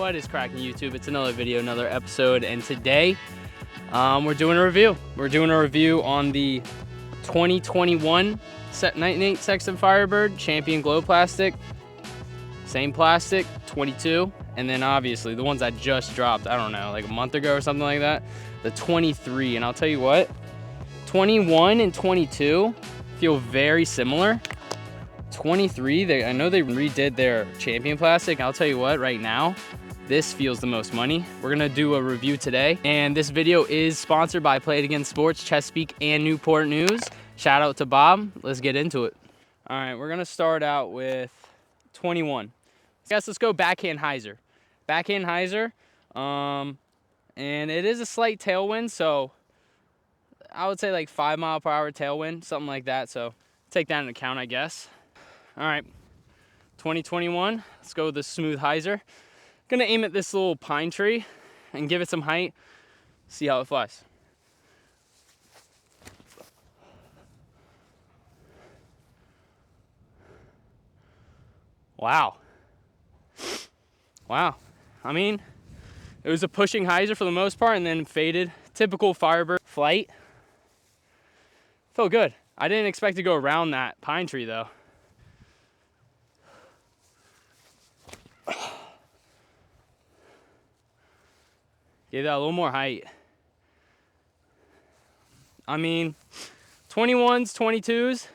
What is cracking, YouTube? It's another video, another episode, and today we're doing a review. We're doing a review on the 2021 Night Sexton Firebird Champion Glow Plastic. Same plastic, 22, and then obviously the ones I just dropped, I don't know, like a month ago or something like that, the 23. And I'll tell you what, 21 and 22 feel very similar. 23, I know they redid their Champion plastic. I'll tell you what, right now, this feels the most money. We're gonna do a review today, and this video is sponsored by Play It Again Sports, Chesapeake, and Newport News. Shout out to Bob. Let's get into it. All right, we're gonna start out with 21. I guess let's go backhand hyzer. Backhand hyzer, and it is a slight tailwind, so I would say like 5 mile per hour tailwind, something like that. So take that into account, I guess. All right, 2021, let's go with the smooth hyzer. Gonna aim at this little pine tree and give it some height, see how it flies. Wow. Wow. I mean, it was a pushing hyzer for the most part and then faded. Typical Firebird flight. Felt good. I didn't expect to go around that pine tree though. Gave that a little more height. I mean, 21s, 22s,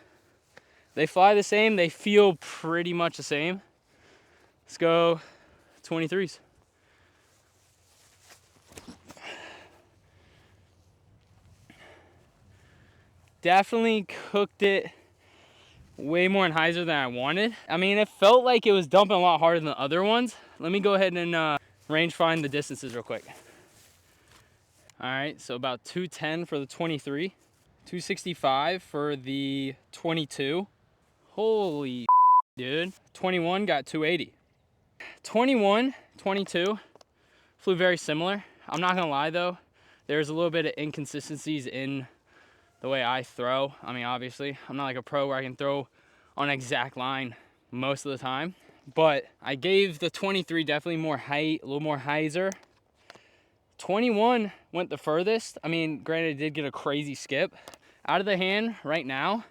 they fly the same. They feel pretty much the same. Let's go 23s. Definitely cooked it way more in hyzer than I wanted. I mean, it felt like it was dumping a lot harder than the other ones. Let me go ahead and range find the distances real quick. All right, so about 210 for the 23, 265 for the 22. Holy dude. 21 got 280. 21, 22 flew very similar. I'm not gonna lie though, there's a little bit of inconsistencies in the way I throw. I mean, obviously, I'm not like a pro where I can throw on an exact line most of the time, but I gave the 23 definitely more height, a little more hyzer. 21 went the furthest. I mean, granted, it did get a crazy skip. Out of the hand right now,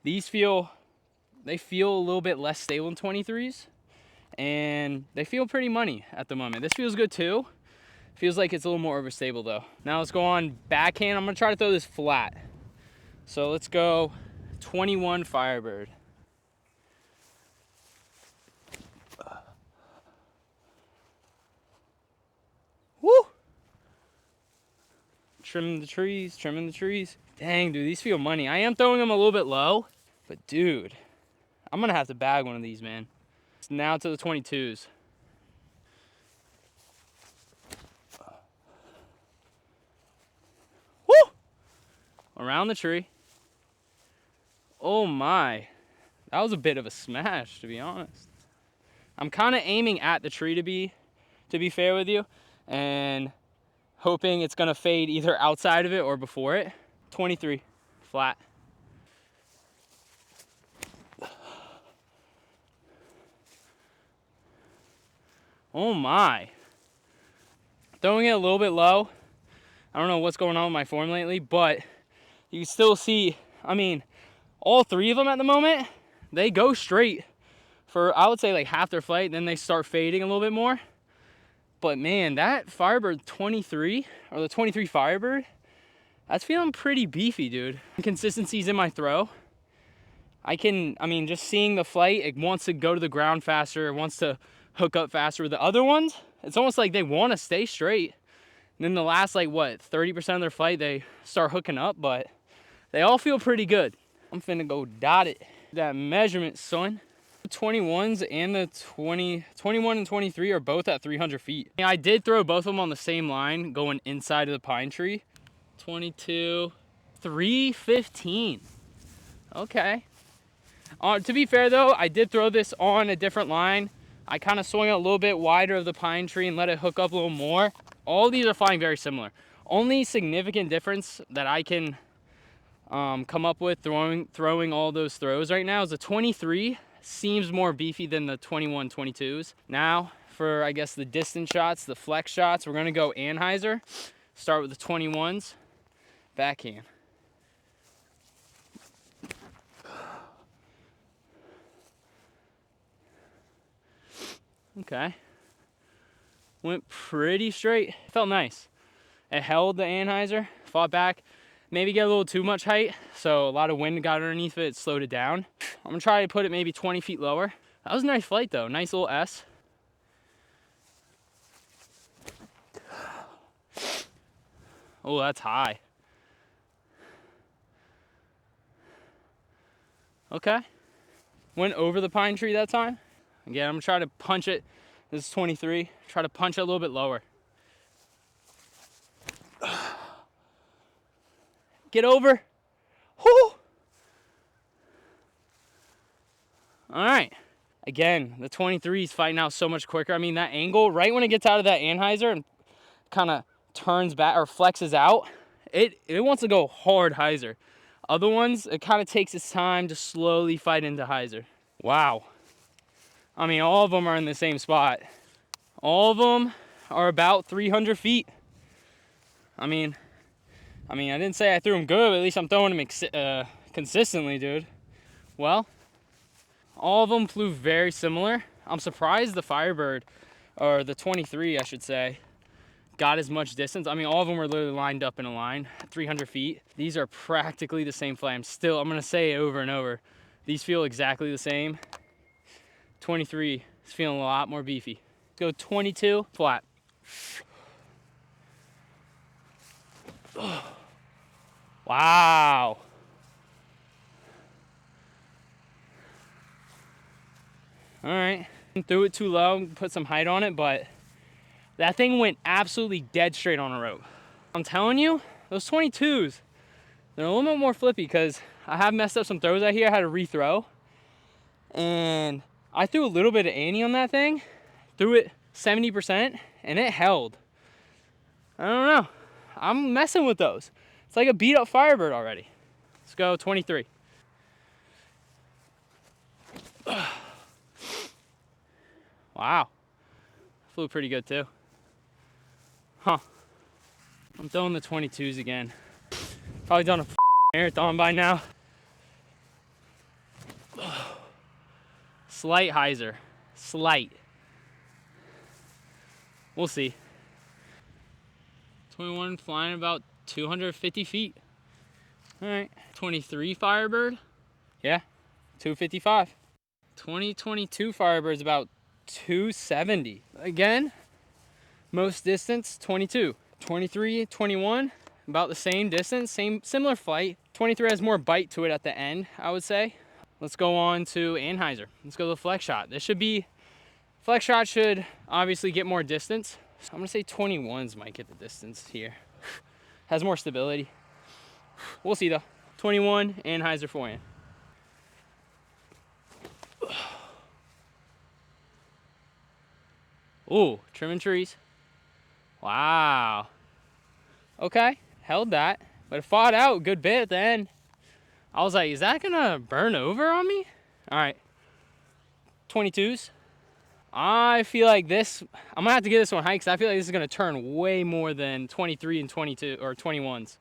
these feel a little bit less stable than 23s, and they feel pretty money at the moment. This feels good too. Feels like it's a little more overstable though. Now let's go on backhand. I'm gonna try to throw this flat. So let's go 21 Firebird. Woo! Trimming the trees, trimming the trees. Dang, dude, these feel money. I am throwing them a little bit low, but dude, I'm gonna have to bag one of these, man. Now to the 22s. Woo! Around the tree. Oh my, that was a bit of a smash, to be honest. I'm kind of aiming at the tree to be fair with you, and hoping it's gonna fade either outside of it or before it. 23, flat. Oh my. Throwing it a little bit low. I don't know what's going on with my form lately, but you can still see, I mean, all three of them at the moment, they go straight for, I would say, like half their flight, then they start fading a little bit more. But man, that Firebird 23, or the 23 Firebird, that's feeling pretty beefy, dude. Consistency's in my throw. I mean, just seeing the flight, it wants to go to the ground faster, it wants to hook up faster. With the other ones, it's almost like they want to stay straight. And then the last, like, what, 30% of their flight, they start hooking up, but they all feel pretty good. I'm finna go dot it. That measurement, son. The 21s and the 21 and 23 are both at 300 feet. I did throw both of them on the same line, going inside of the pine tree. 22, 315. Okay. To be fair though, I did throw this on a different line. I kind of swung it a little bit wider of the pine tree and let it hook up a little more. All these are flying very similar. Only significant difference that I can come up with throwing all those throws right now is the 23 seems more beefy than the 21, 22s. Now for, I guess, the distance shots, the flex shots. We're gonna go Anheuser. Start with the 21s, backhand. Okay. Went pretty straight. Felt nice. It held the Anheuser, fought back. Maybe get a little too much height, so a lot of wind got underneath it slowed it down. I'm gonna try to put it maybe 20 feet lower. That was a nice flight though, nice little S. Oh, that's high. Okay. Went over the pine tree that time. Again, I'm gonna try to punch it. This is 23. Try to punch it a little bit lower. Get over. Whoo! All right. Again, the 23 is fighting out so much quicker. I mean, that angle, right when it gets out of that Anheuser and kind of turns back or flexes out, it wants to go hard hyzer. Other ones, it kind of takes its time to slowly fight into hyzer. Wow. I mean, all of them are in the same spot. All of them are about 300 feet. I mean, I didn't say I threw them good, but at least I'm throwing them consistently, dude. Well, all of them flew very similar. I'm surprised the Firebird, or the 23, I should say, got as much distance. I mean, all of them were literally lined up in a line, 300 feet. These are practically the same flight. I'm gonna say it over and over. These feel exactly the same. 23 is feeling a lot more beefy. Go 22, flat. Wow. All right, threw it too low, put some height on it, but that thing went absolutely dead straight on a rope. I'm telling you, those 22s, they're a little bit more flippy because I have messed up some throws out here. I had to rethrow, and I threw a little bit of Annie on that thing, threw it 70%, and it held. I don't know. I'm messing with those. It's like a beat up Firebird already. Let's go 23. Wow. Flew pretty good too. Huh. I'm throwing the 22s again. Probably done a marathon by now. Slight hyzer. Slight. We'll see. 21 flying about 250 feet. All right. 23 Firebird. Yeah, 255. 2022 Firebird's about 270. Again, most distance 22. 23, 21, about the same distance, similar flight. 23 has more bite to it at the end, I would say. Let's go on to Anheuser. Let's go to the flex shot. Flex shot should obviously get more distance. So I'm gonna say 21s might get the distance here. Has more stability. We'll see though. 21 Anheuser forehand. Ooh, trimming trees. Wow. Okay, held that, but it fought out a good bit at the end. I was like, is that gonna burn over on me? All right, 22s. I feel like this, I'm gonna have to get this one high because I feel like this is gonna turn way more than 23 and 22 or 21s.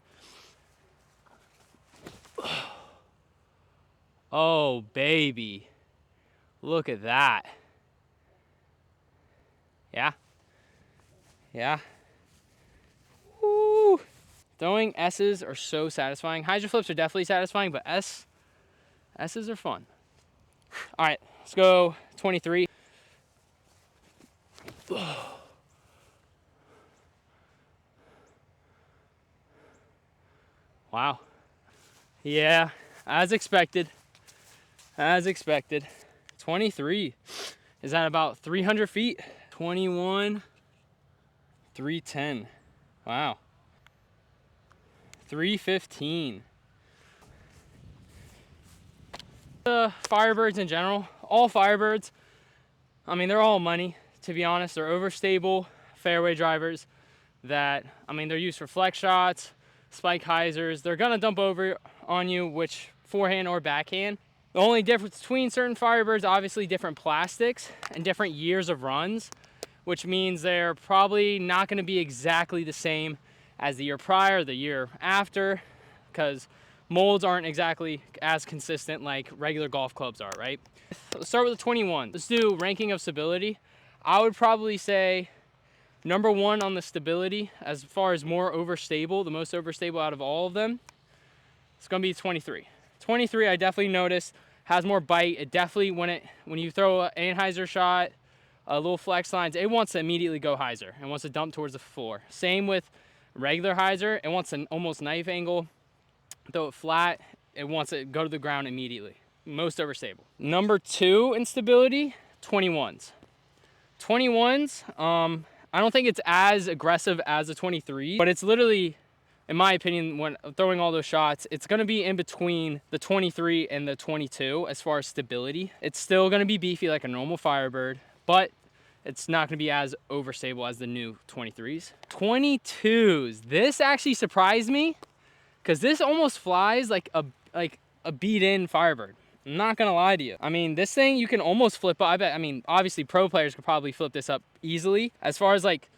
Oh, baby. Look at that. Yeah. Yeah. Woo. Throwing S's are so satisfying. Hydro flips are definitely satisfying, but S's are fun. All right, let's go 23. Wow. Yeah, as expected. As expected. 23 is at about 300 feet. 21, 310. Wow. 315. The Firebirds in general, all Firebirds, I mean, they're all money, to be honest. They're overstable fairway drivers that, I mean, they're used for flex shots, spike hyzers. They're gonna dump over on you, which forehand or backhand. The only difference between certain Firebirds, obviously different plastics and different years of runs. which means they're probably not going to be exactly the same as the year prior, the year after, because molds aren't exactly as consistent like regular golf clubs are, right? Let's start with the 21. Let's do ranking of stability. I would probably say number 1 on the stability, as far as more overstable, the most overstable out of all of them, it's gonna be 23. 23, I definitely noticed, has more bite. It definitely, when you throw an Anheuser shot, a little flex lines, it wants to immediately go hyzer and wants to dump towards the floor. Same with regular hyzer, it wants an almost knife angle, throw it flat, it wants to go to the ground immediately. Most overstable. Number 2 in stability, 21s. 21s, I don't think it's as aggressive as the 23, but it's literally, in my opinion, when throwing all those shots, it's gonna be in between the 23 and the 22 as far as stability. It's still gonna be beefy like a normal Firebird, but it's not gonna be as overstable as the new 23s. 22s, this actually surprised me because this almost flies like a beat-in Firebird. I'm not gonna lie to you. I mean, this thing you can almost flip up. I bet, I mean, obviously pro players could probably flip this up easily. As far as like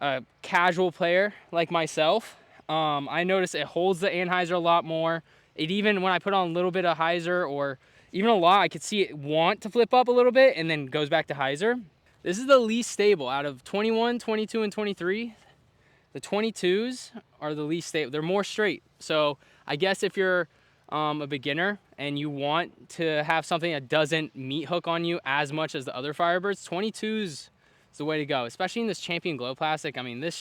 a casual player like myself, I notice it holds the Anheuser a lot more. It even, when I put on a little bit of hyzer or even a lot, I could see it want to flip up a little bit and then goes back to hyzer. This is the least stable out of 21, 22, and 23. The 22s are the least stable. They're more straight. So I guess if you're a beginner and you want to have something that doesn't meat hook on you as much as the other Firebirds, 22s is the way to go, especially in this Champion Glow Plastic. I mean, this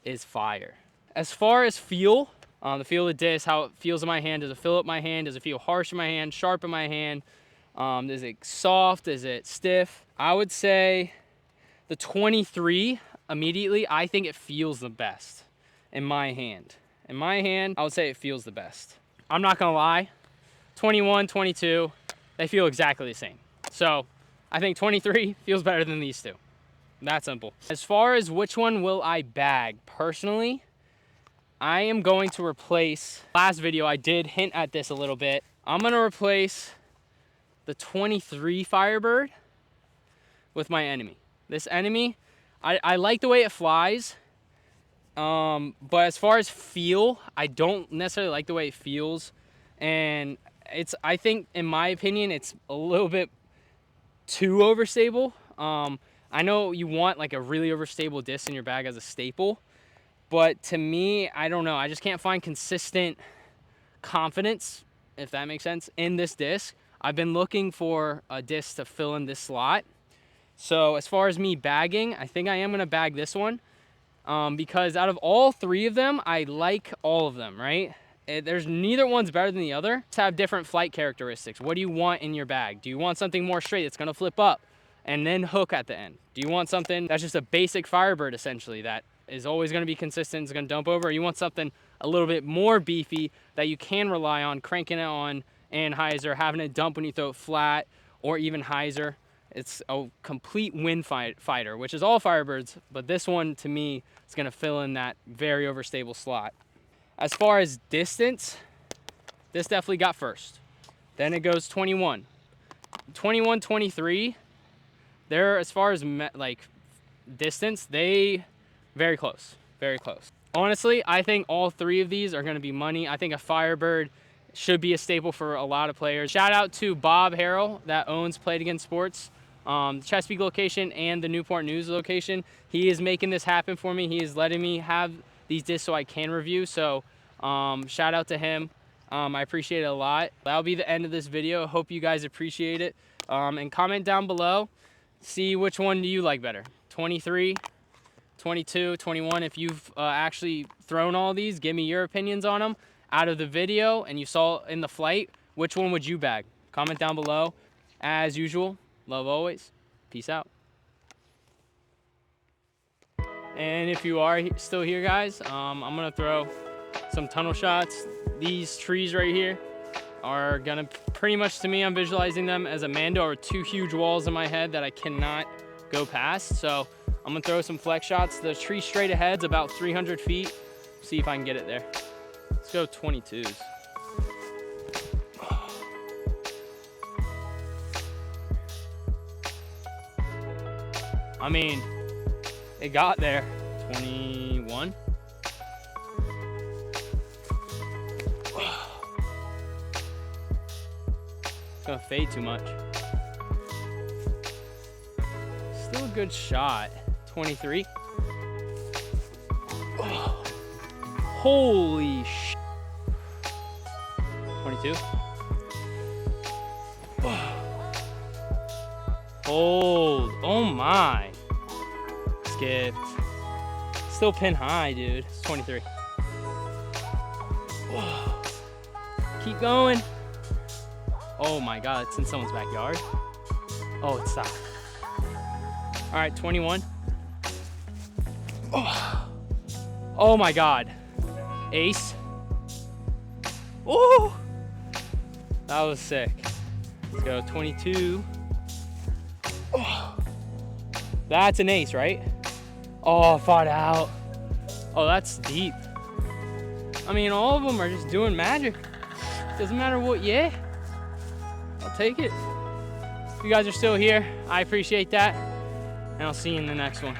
is fire. As far as feel, the feel of the disc, how it feels in my hand, does it fill up my hand, does it feel harsh in my hand, sharp in my hand, is it soft, is it stiff? I would say the 23 immediately, I think it feels the best in my hand. In my hand, I would say it feels the best. I'm not gonna lie, 21, 22, they feel exactly the same. So I think 23 feels better than these two. That simple. As far as which one will I bag, personally, I am going to replace, last video I did hint at this a little bit, I'm gonna replace the 23 Firebird with my enemy. This enemy, I like the way it flies, but as far as feel, I don't necessarily like the way it feels. And I think, in my opinion, it's a little bit too overstable. I know you want like a really overstable disc in your bag as a staple, but to me, I don't know. I just can't find consistent confidence, if that makes sense, in this disc. I've been looking for a disc to fill in this slot. So as far as me bagging, I think I am gonna bag this one. Because out of all 3 of them, I like all of them, right? There's neither one's better than the other. Just have different flight characteristics. What do you want in your bag? Do you want something more straight that's gonna flip up and then hook at the end? Do you want something that's just a basic Firebird, essentially, that is always gonna be consistent, is gonna dump over? Or you want something a little bit more beefy that you can rely on, cranking it on Anheuser, having it dump when you throw it flat, or even hyzer. It's a complete wind fighter, which is all Firebirds, but this one, to me, is gonna fill in that very overstable slot. As far as distance, this definitely got first. Then it goes 21. 21, 23, they're, as far as like distance, they very close, very close. Honestly, I think all 3 of these are gonna be money. I think a Firebird should be a staple for a lot of players. Shout out to Bob Harrell that owns Played Against Sports, Chesapeake location and the Newport News location. He is making this happen for me. He is letting me have these discs so I can review. So shout out to him. I appreciate it a lot. That'll be the end of this video. Hope you guys appreciate it. And comment down below, see which one do you like better, 23, 22, 21. If you've actually thrown all these, give me your opinions on them out of the video and you saw in the flight. Which one would you bag? Comment down below. As usual, love always. Peace out. And if you are still here, guys, I'm gonna throw some tunnel shots. These trees right here are gonna, pretty much to me, I'm visualizing them as a Mando or 2 huge walls in my head that I cannot go past. So I'm gonna throw some flex shots. The tree straight ahead's about 300 feet. See if I can get it there. Let's go 22s. I mean, it got there. 21. It's gonna fade too much. Still a good shot. 23. Oh, holy sh! 22. Oh. Hold. Oh my. Skipped. Still pin high, dude. It's 23. Oh. Keep going. Oh my god, it's in someone's backyard. Oh, it stopped. All right, 21. Oh, oh my god. Ace. Oh, that was sick. Let's go, 22. Oh, that's an ace, right? Oh, fought out. Oh, that's deep. I mean, all of them are just doing magic. Doesn't matter what, yeah. I'll take it. If you guys are still here, I appreciate that. And I'll see you in the next one.